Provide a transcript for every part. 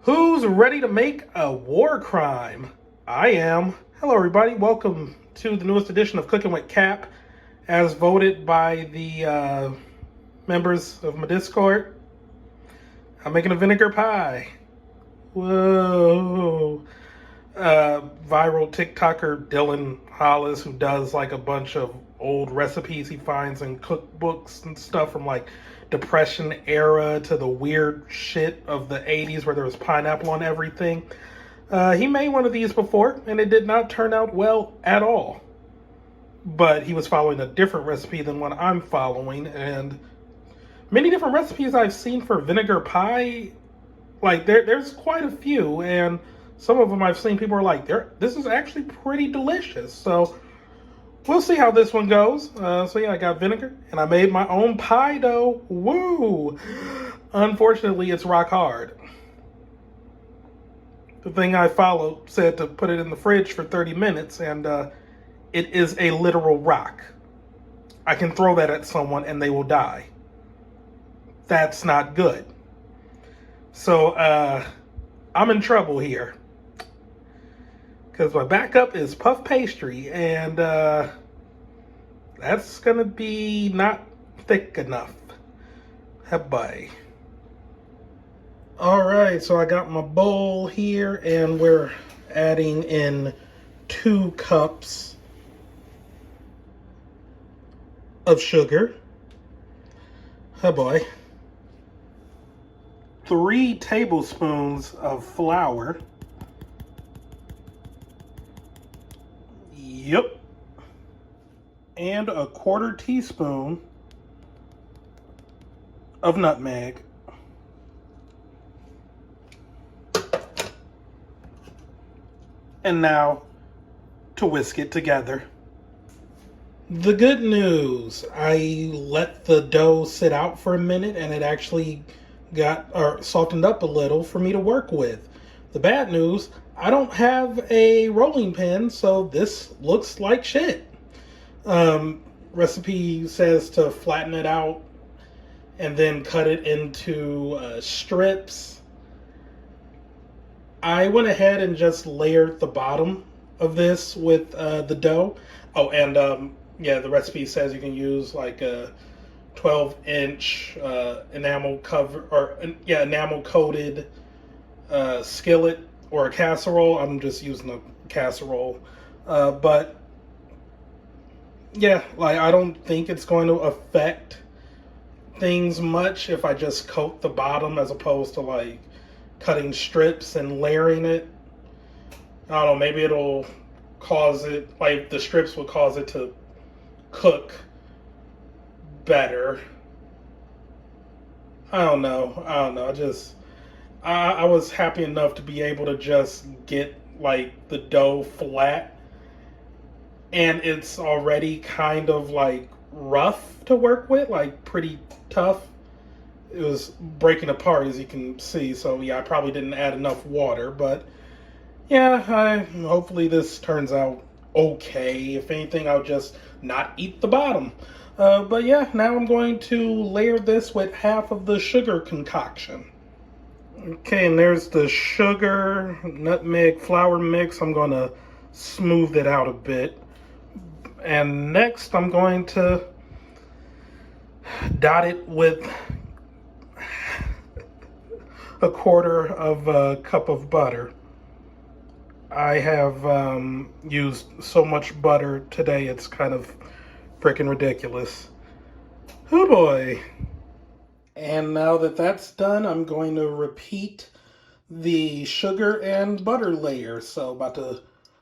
Who's ready to make a war crime? I am. Hello, everybody. Welcome to the newest edition of Cooking with Cap, as voted by the members of my Discord. I'm making a vinegar pie. Whoa. Viral TikToker Dylan Hollis, who does like a bunch of old recipes he finds in cookbooks and stuff from like Depression era to the weird shit of the 80s where there was pineapple on everything. He made one of these before and it did not turn out well at all. But he was following a different recipe than what I'm following, and many different recipes I've seen for vinegar pie, like there's quite a few, and some of them I've seen people are like, this is actually pretty delicious. So we'll see how this one goes. So yeah, I got vinegar, and I made my own pie dough. Woo! Unfortunately, it's rock hard. The thing I followed said to put it in the fridge for 30 minutes, and it is a literal rock. I can throw that at someone and they will die. That's not good. So I'm in trouble here, because my backup is puff pastry, and that's gonna be not thick enough. Bye. All right, so I got my bowl here, and we're adding in 2 cups of sugar. Oh boy. 3 tablespoons of flour. Yep. And a 1/4 teaspoon of nutmeg. And now to whisk it together. The good news, I let the dough sit out for a minute and it actually got softened up a little for me to work with. The bad news, I don't have a rolling pin, so this looks like shit. Recipe says to flatten it out and then cut it into strips. I went ahead and just layered the bottom of this with the dough. Oh, and yeah, the recipe says you can use like a 12-inch enamel cover, or enamel coated skillet or a casserole. I'm just using a casserole, but yeah, like I don't think it's going to affect things much if I just coat the bottom as opposed to like cutting strips and layering it. I don't know, maybe it'll cause it, like the strips will cause it to cook better. I don't know. I was happy enough to be able to just get like the dough flat, and it's already kind of like rough to work with, like pretty tough. It was breaking apart, as you can see. So yeah, I probably didn't add enough water, but yeah, hopefully this turns out okay. If anything, I'll just not eat the bottom. But yeah, now I'm going to layer this with half of the sugar concoction. Okay, and there's the sugar, nutmeg, flour mix. I'm going to smooth it out a bit. And next, I'm going to dot it with a 1/4 of a cup of butter. I have used so much butter today, it's kind of freaking ridiculous. Oh boy. And now that that's done, I'm going to repeat the sugar and butter layer. So about to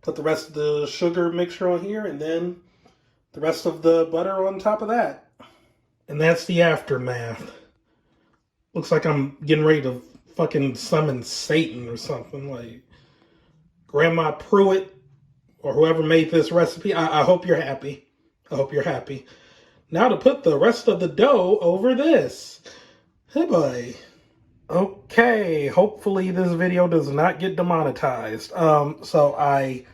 put the rest of the sugar mixture on here and then the rest of the butter on top of that. And that's the aftermath. Looks like I'm getting ready to fucking summon Satan or something. Like Grandma Pruitt or whoever made this recipe. I hope you're happy. I hope you're happy. Now to put the rest of the dough over this. Hey boy. Okay, hopefully this video does not get demonetized. So I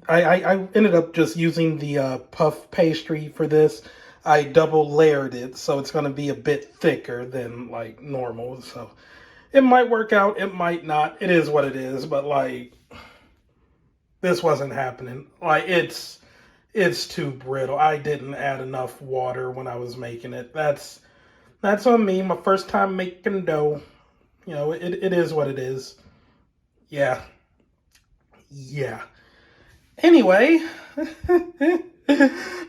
ended up just using the puff pastry for this. I double layered it, so it's going to be a bit thicker than like normal. So It might work out, it might not. It is what it is, but like this wasn't happening. Like it's too brittle. I didn't add enough water when I was making it. That's on me. My first time making dough. You know, it is what it is. Yeah. Yeah. Anyway, I'm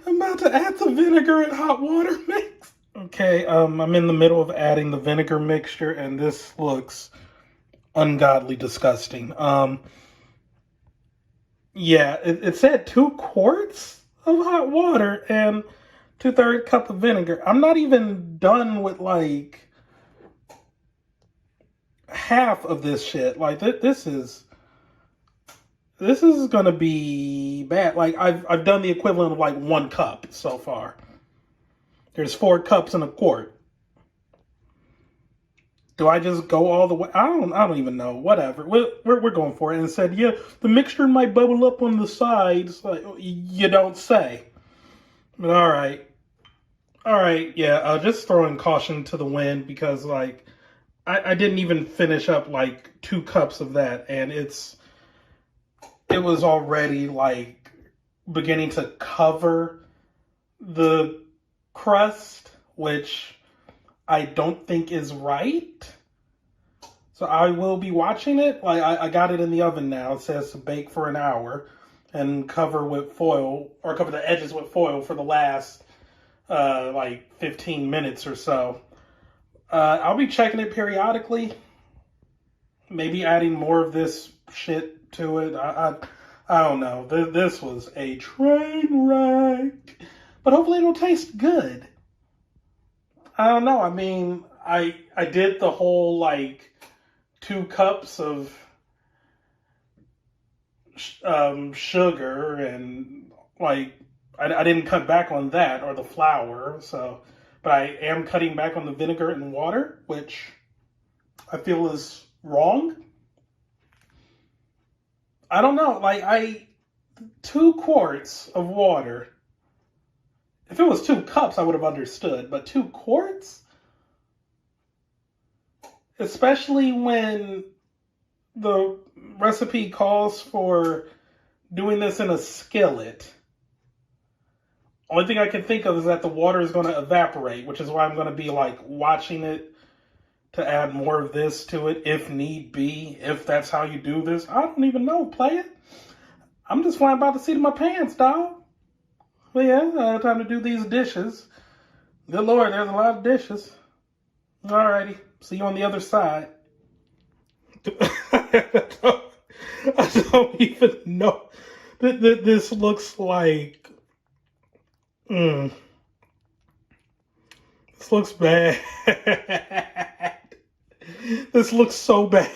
about to add the vinegar and hot water mix. Okay, I'm in the middle of adding the vinegar mixture, and this looks ungodly disgusting. Yeah, it said 2 quarts of hot water and 2/3 cup of vinegar. I'm not even done with like half of this shit. Like this is gonna be bad. Like I've done the equivalent of like 1 cup so far. There's 4 cups in a quart. Do I just go all the way? I don't even know. Whatever. We're going for it. And it said, yeah, the mixture might bubble up on the sides. Like, you don't say. But all right. All right. Yeah. Just throwing caution to the wind because like I didn't even finish up like 2 cups of that, and it was already like beginning to cover the crust, which I don't think is right. So I will be watching it. Like I got it in the oven now. It says to bake for an hour and cover with foil, or cover the edges with foil for the last like 15 minutes or so. I'll be checking it periodically. Maybe adding more of this shit to it. I don't know. This was a train wreck. But hopefully it'll taste good. I don't know. I mean, I did the whole like 2 cups of sugar, and like I didn't cut back on that or the flour. So, but I am cutting back on the vinegar and water, which I feel is wrong. I don't know. Like 2 quarts of water. If it was 2 cups, I would have understood. But 2 quarts? Especially when the recipe calls for doing this in a skillet. Only thing I can think of is that the water is going to evaporate, which is why I'm going to be like watching it to add more of this to it if need be, if that's how you do this. I don't even know, play it. I'm just flying by the seat of my pants, dog. Well, yeah, time to do these dishes. Good Lord, there's a lot of dishes. Alrighty, see you on the other side. I don't even know. This looks like... This looks bad. This looks so bad.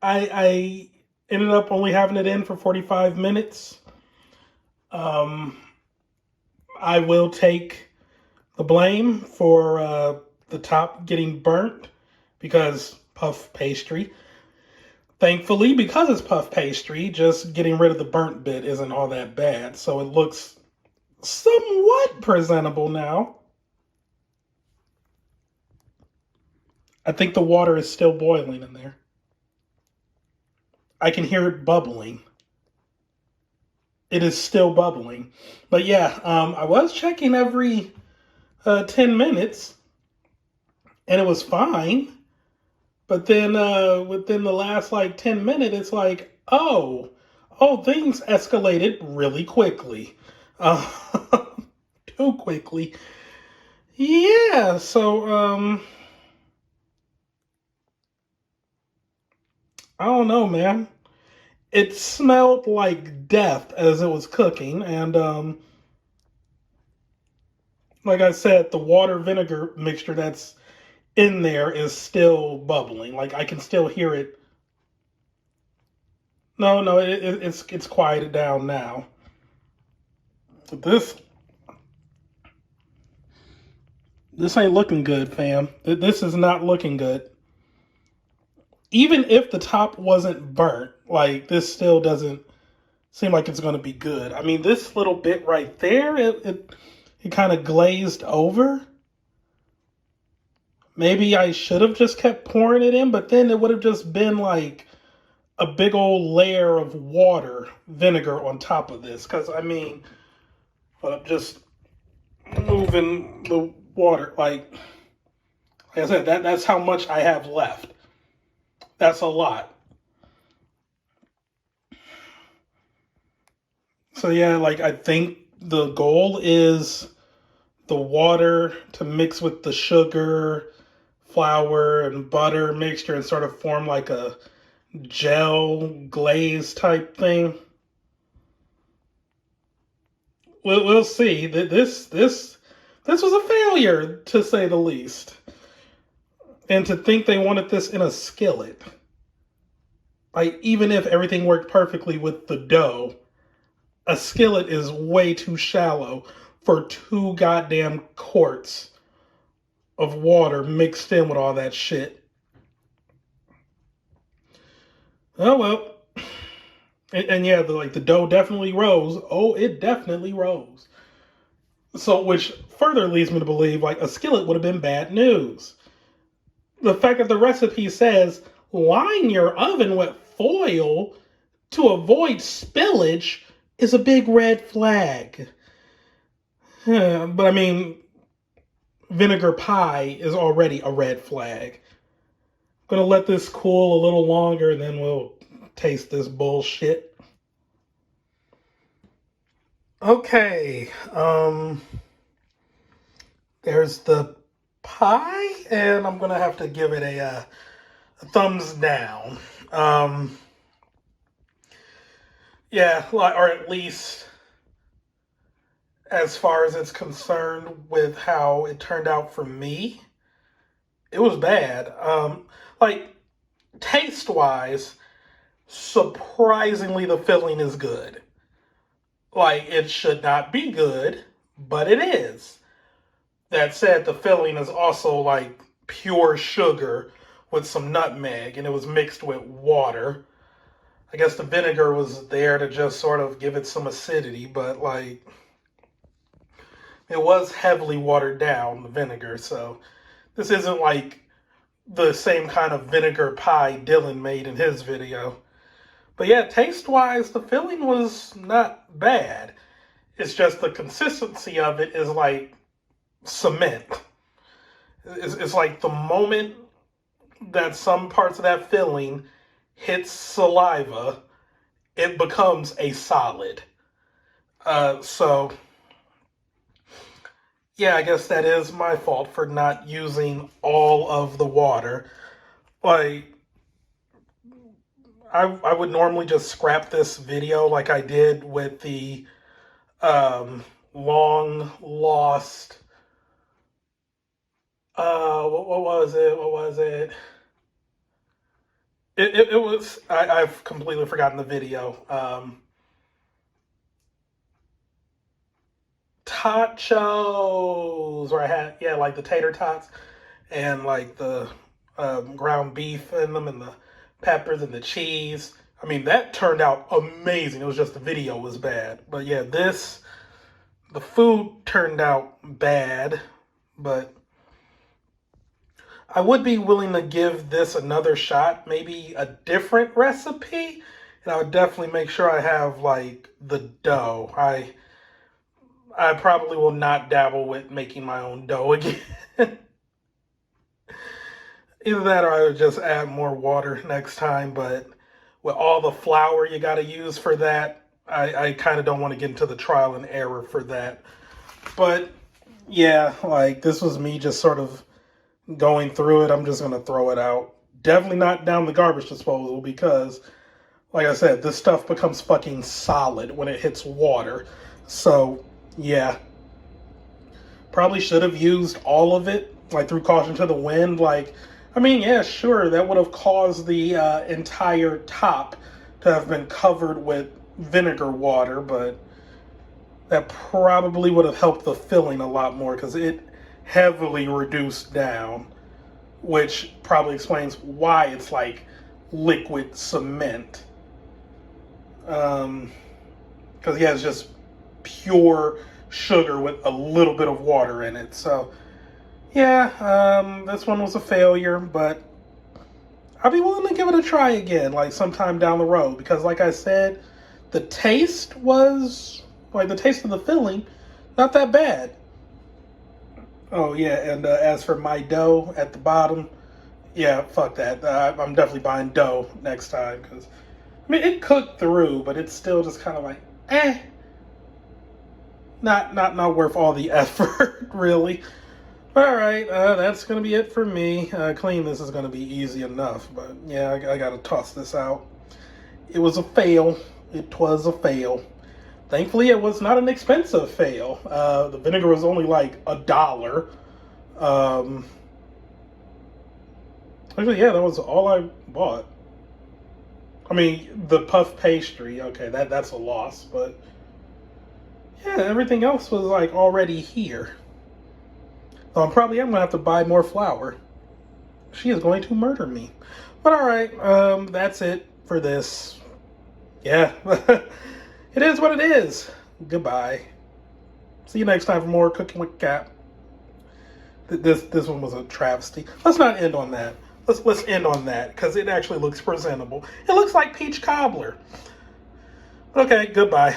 I ended up only having it in for 45 minutes. I will take the blame for the top getting burnt because puff pastry. Thankfully, because it's puff pastry, just getting rid of the burnt bit isn't all that bad. So it looks somewhat presentable now. I think the water is still boiling in there. I can hear it bubbling. It is still bubbling. But yeah, I was checking every 10 minutes, and it was fine. But then within the last like 10 minutes, it's like, oh, things escalated really quickly. Too quickly. Yeah, so I don't know, man. It smelled like death as it was cooking, and like I said, the water vinegar mixture that's in there is still bubbling. Like I can still hear it. No, it's quieted down now. But this ain't looking good, fam. This is not looking good. Even if the top wasn't burnt, like this still doesn't seem like it's going to be good. I mean, this little bit right there, it kind of glazed over. Maybe I should have just kept pouring it in, but then it would have just been like a big old layer of water, vinegar on top of this. Because, I mean, just moving the water, like I said, that's how much I have left. That's a lot. So yeah, like I think the goal is the water to mix with the sugar, flour, and butter mixture and sort of form like a gel glaze type thing. We'll see. This was a failure, to say the least. And to think they wanted this in a skillet. Like, even if everything worked perfectly with the dough, a skillet is way too shallow for 2 goddamn quarts of water mixed in with all that shit. Oh well. And yeah, the dough definitely rose. Oh, it definitely rose. So, which further leads me to believe like a skillet would have been bad news. The fact that the recipe says line your oven with foil to avoid spillage is a big red flag. But I mean, vinegar pie is already a red flag. I'm gonna let this cool a little longer and then we'll taste this bullshit. Okay, there's the pie, and I'm gonna have to give it a thumbs down. Yeah, or at least as far as it's concerned with how it turned out for me, it was bad. Like taste wise, surprisingly, the filling is good. Like it should not be good, but it is. That said, the filling is also like pure sugar with some nutmeg, and it was mixed with water. I guess the vinegar was there to just sort of give it some acidity, but like it was heavily watered down, the vinegar, so this isn't like the same kind of vinegar pie Dylan made in his video. But yeah, taste-wise, the filling was not bad. It's just the consistency of it is like cement. It's like the moment that some parts of that filling hits saliva, it becomes a solid. So, yeah, I guess that is my fault for not using all of the water. Like, I would normally just scrap this video like I did with the long lost what was it? What was it? It was I've completely forgotten the video. Tachos, where I had like the tater tots and like the ground beef in them and the peppers and the cheese. I mean, that turned out amazing. It was just the video was bad. But yeah, the food turned out bad, but I would be willing to give this another shot, maybe a different recipe, and I would definitely make sure I have like the dough. I probably will not dabble with making my own dough again. Either that or I would just add more water next time, but with all the flour you got to use for that, I kind of don't want to get into the trial and error for that. But yeah, like this was me just sort of going through it. I'm just going to throw it out. Definitely not down the garbage disposal because, like I said, this stuff becomes fucking solid when it hits water. So, yeah. Probably should have used all of it, like through caution to the wind. Like, I mean, yeah, sure, that would have caused the entire top to have been covered with vinegar water, but that probably would have helped the filling a lot more because it heavily reduced down, which probably explains why it's like liquid cement. Because, yeah, it's just pure sugar with a little bit of water in it. So, Yeah, this one was a failure, but I'll be willing to give it a try again, like sometime down the road, because like I said, the taste was, like the taste of the filling, not that bad. Oh yeah, and as for my dough at the bottom, yeah, fuck that. I'm definitely buying dough next time, because, I mean, it cooked through, but it's still just kind of like, eh, not worth all the effort, really. All right, that's gonna be it for me. Clean this is gonna be easy enough, but yeah, I gotta toss this out. It was a fail. It was a fail. Thankfully, it was not an expensive fail. The vinegar was only like $1. Um, Actually, yeah, that was all I bought. I mean, the puff pastry. Okay, that's a loss, but yeah, everything else was like already here. So I'm probably am gonna have to buy more flour. She is going to murder me. But all right, that's it for this. Yeah, it is what it is. Goodbye. See you next time for more Cooking with Cap. This one was a travesty. Let's not end on that. Let's end on that because it actually looks presentable. It looks like peach cobbler. Okay, goodbye.